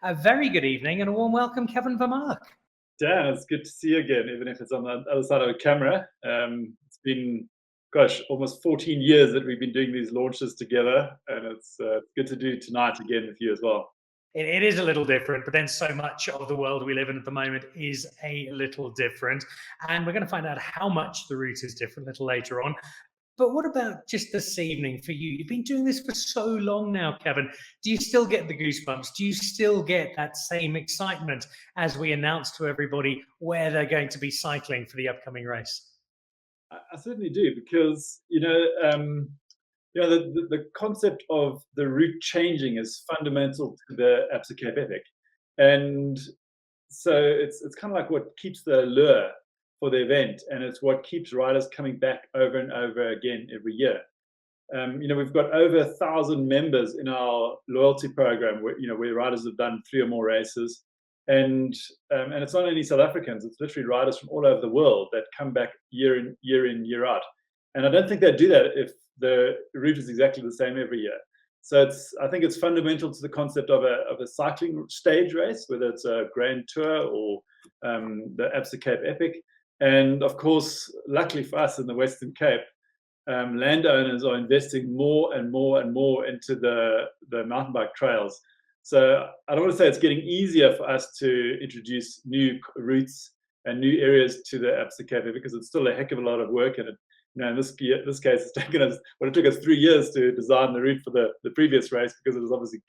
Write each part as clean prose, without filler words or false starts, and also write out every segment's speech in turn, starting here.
A very good evening and a warm welcome, Kevin Vermaak. Dan, it's good to see you again, even if it's on the other side of a camera. It's been, gosh, almost 14 years that we've been doing these launches together, and it's good to do tonight again with you as well. It is a little different, but then so much of the world we live in at the moment is a little different. And we're going to find out how much the route is different a little later on. But what about just this evening for you? You've been doing this for so long now, Kevin. Do you still get the goosebumps? Do you still get that same excitement as we announce to everybody where they're going to be cycling for the upcoming race? I certainly do because the concept of the route changing is fundamental to the Absa Cape Epic, and so it's kind of like what keeps the allure for the event, and it's what keeps riders coming back over and over again every year. We've got over 1,000 members in our loyalty program, where riders have done 3 or more races, and it's not only South Africans; it's literally riders from all over the world that come back year in, year out. And I don't think they'd do that if the route is exactly the same every year. So I think it's fundamental to the concept of a cycling stage race, whether it's a Grand Tour or the Absa Cape Epic. And of course, luckily for us in the Western Cape, landowners are investing more and more and more into the mountain bike trails. So I don't want to say it's getting easier for us to introduce new routes and new areas to the Absa Cape because it's still a heck of a lot of work, and in this case, it's taken us. Well, it took us 3 years to design the route for the previous race because it was obviously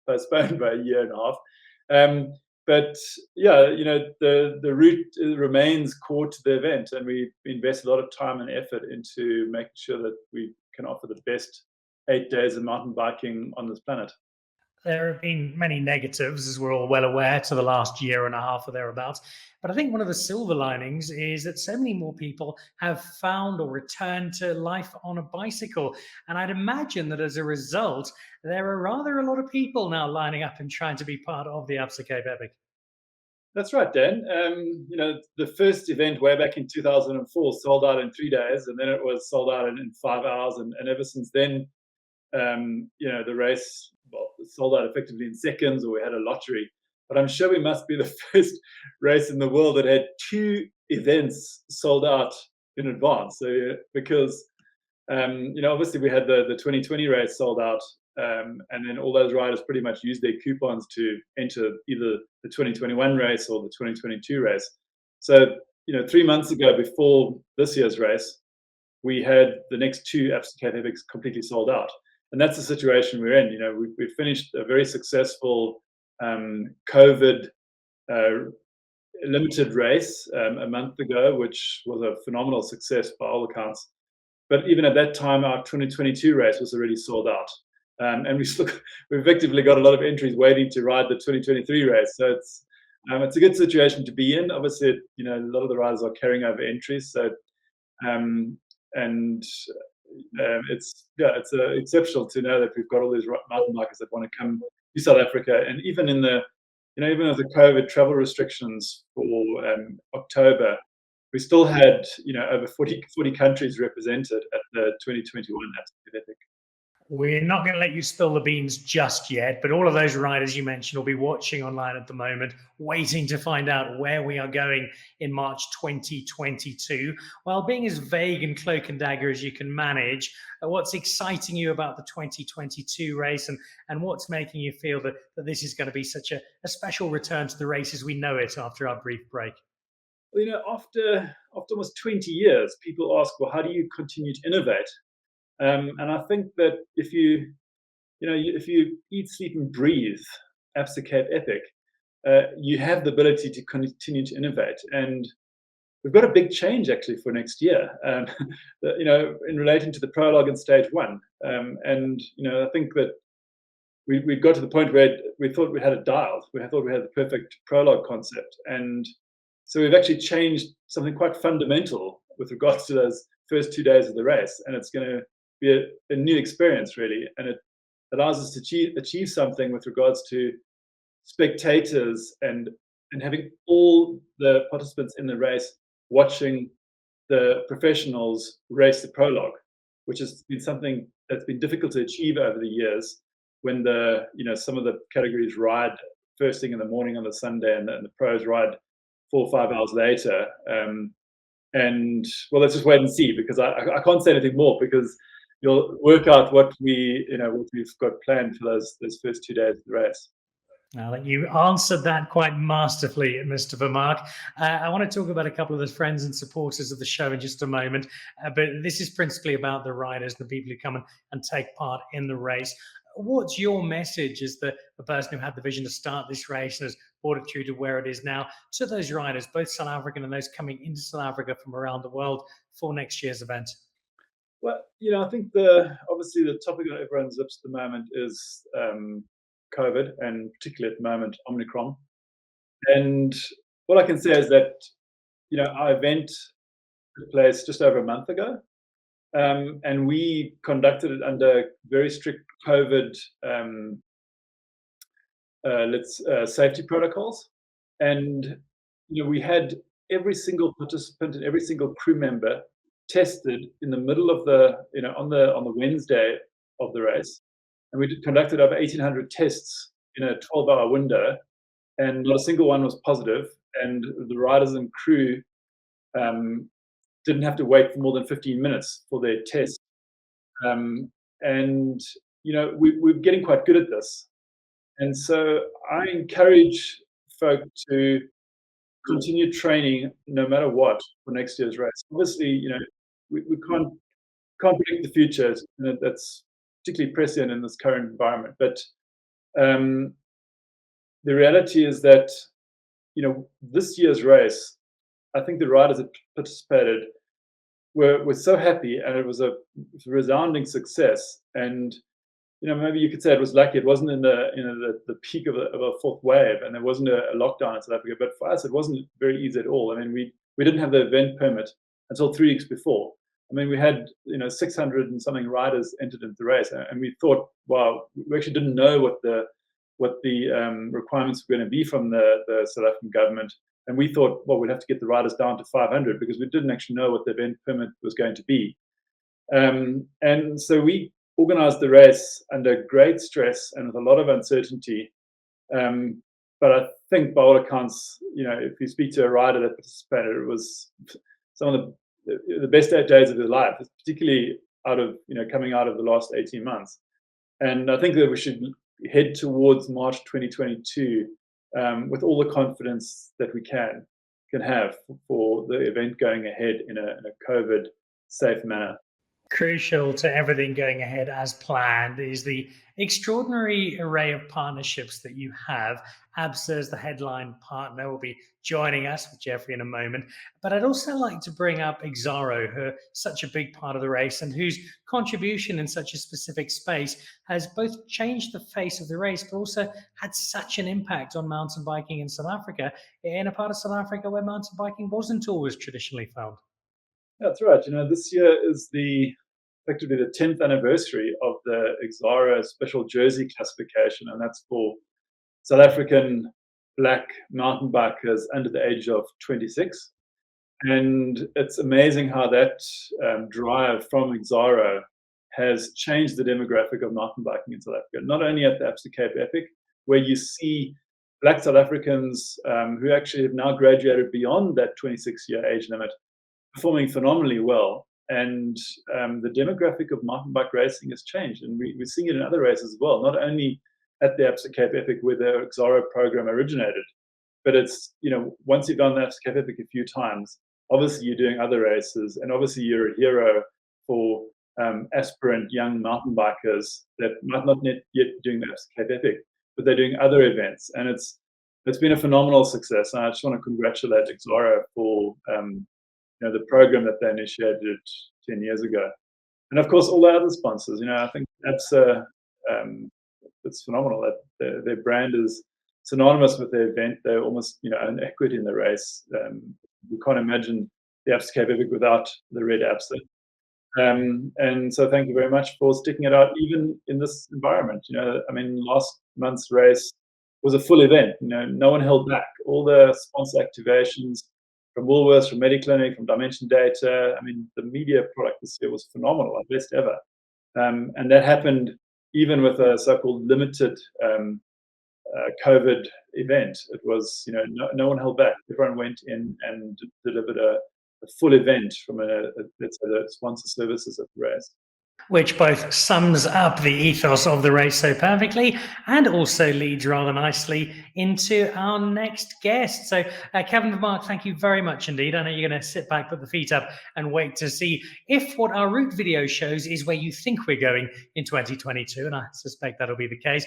postponed by a year and a half. But yeah, the route remains core to the event, and we invest a lot of time and effort into making sure that we can offer the best 8 days of mountain biking on this planet. There have been many negatives, as we're all well aware, to the last year and a half or thereabouts. But I think one of the silver linings is that so many more people have found or returned to life on a bicycle. And I'd imagine that as a result, there are rather a lot of people now lining up and trying to be part of the Absa Cape Epic. That's right, Dan. The first event way back in 2004 sold out in 3 days, and then it was sold out in 5 hours. And ever since then, the race sold out effectively in seconds, or we had a lottery. But I'm sure we must be the first race in the world that had 2 events sold out in advance. So because obviously we had the 2020 race sold out, and then all those riders pretty much used their coupons to enter either the 2021 race or the 2022 race. So 3 months ago, before this year's race, we had the next 2 Absa Cape Epics completely sold out. And that's the situation we're in. We finished a very successful COVID limited race a month ago, which was a phenomenal success by all accounts. But even at that time, our 2022 race was already sold out. And we effectively got a lot of entries waiting to ride the 2023 race. So it's a good situation to be in. Obviously, a lot of the riders are carrying over entries. So it's exceptional to know that we've got all these mountain bikers that want to come to South Africa, and even even with the COVID travel restrictions for October, we still had over 40 countries represented at the 2021 Absa Epic. We're not going to let you spill the beans just yet, but all of those riders you mentioned will be watching online at the moment, waiting to find out where we are going in March 2022. While being as vague and cloak and dagger as you can manage, what's exciting you about the 2022 race, and what's making you feel that this is going to be such a special return to the race as we know it after our brief break? Well, after almost 20 years, people ask, well, how do you continue to innovate? And I think that if you eat, sleep, and breathe Absa Cape Epic, you have the ability to continue to innovate. And we've got a big change actually for next year, in relating to the prologue in stage 1. I think that we got to the point where we thought we had it dialed. We thought we had the perfect prologue concept, and so we've actually changed something quite fundamental with regards to those first 2 days of the race, and it's going to be a new experience really, and it allows us to achieve something with regards to spectators and having all the participants in the race watching the professionals race the prologue, which has been something that's been difficult to achieve over the years when some of the categories ride first thing in the morning on the Sunday, and the pros ride 4 or 5 hours later. And well, let's just wait and see, because I can't say anything more, because you'll work out what we've got planned for those first 2 days of the race. Now that you answered that quite masterfully, Mr. Vermaak, I want to talk about a couple of the friends and supporters of the show in just a moment. But this is principally about the riders, the people who come and take part in the race. What's your message as the person who had the vision to start this race and has brought it through to where it is now, to those riders, both South African and those coming into South Africa from around the world for next year's event? Well, I think obviously the topic on everyone's lips at the moment is COVID, and particularly at the moment Omicron. And what I can say is that our event took place just over a month ago, and we conducted it under very strict COVID safety protocols. And we had every single participant and every single crew member tested in the middle of on the Wednesday of the race, and we conducted over 1,800 tests in a 12-hour window, and not a single one was positive. And the riders and crew didn't have to wait for more than 15 minutes for their test. And we're getting quite good at this. And so I encourage folk to continue training no matter what for next year's race. Obviously, we can't predict the future. That's particularly prescient in this current environment. But the reality is that this year's race, I think the riders that participated were so happy, and it was a resounding success. And maybe you could say it was lucky. It wasn't in the peak of a fourth wave, and there wasn't a lockdown in South Africa. But for us, it wasn't very easy at all. I mean, we didn't have the event permit until 3 weeks before. I mean, we had 600 and something riders entered into the race, and we thought, wow, we actually didn't know what the requirements were going to be from the South African government. And we thought, well, we'd have to get the riders down to 500, because we didn't actually know what the event permit was going to be. And so we organized the race under great stress and with a lot of uncertainty. But I think by all accounts, if you speak to a rider that participated, it was some of the best days of his life, particularly coming out of the last 18 months. And I think that we should head towards March 2022 with all the confidence that we can have for the event going ahead in a COVID safe manner. Crucial to everything going ahead as planned is the extraordinary array of partnerships that you have. Absa, as the headline partner, will be joining us with Jeffrey in a moment. But I'd also like to bring up Exaro, who are such a big part of the race and whose contribution in such a specific space has both changed the face of the race, but also had such an impact on mountain biking in South Africa, in a part of South Africa where mountain biking wasn't always traditionally found. That's right. This year is effectively the 10th anniversary of the Exaro special jersey classification, and that's for South African black mountain bikers under the age of 26. And it's amazing how that drive from Exaro has changed the demographic of mountain biking in South Africa, not only at the Absa Cape Epic, where you see black South Africans who actually have now graduated beyond that 26-year age limit, performing phenomenally well. And the demographic of mountain bike racing has changed, and we're seeing it in other races as well, not only at the Absa Cape Epic where the Exaro program originated, but it's, once you've done the Absa Cape Epic a few times, obviously you're doing other races, and obviously you're a hero for aspirant young mountain bikers that might not yet be doing the Absa Cape Epic, but they're doing other events. And it's been a phenomenal success, and I just want to congratulate Exaro for the program that they initiated 10 years ago. And of course, all the other sponsors. I think Absa, it's phenomenal that their brand is synonymous with their event. They're almost, own equity in the race. You can't imagine the Absa Cape Epic without the red Absa. And so thank you very much for sticking it out, even in this environment. Last month's race was a full event. No one held back. All the sponsor activations, from Woolworths, from Mediclinic, from Dimension Data. The media product this year was phenomenal, our best ever. And that happened even with a so-called limited COVID event. It was, no one held back. Everyone went in and delivered a full event from let's say, the sponsor services of the race. Which both sums up the ethos of the race so perfectly and also leads rather nicely into our next guest. So, Kevin Vermaak, thank you very much indeed. I know you're going to sit back, put the feet up, and wait to see if what our route video shows is where you think we're going in 2022, and I suspect that'll be the case.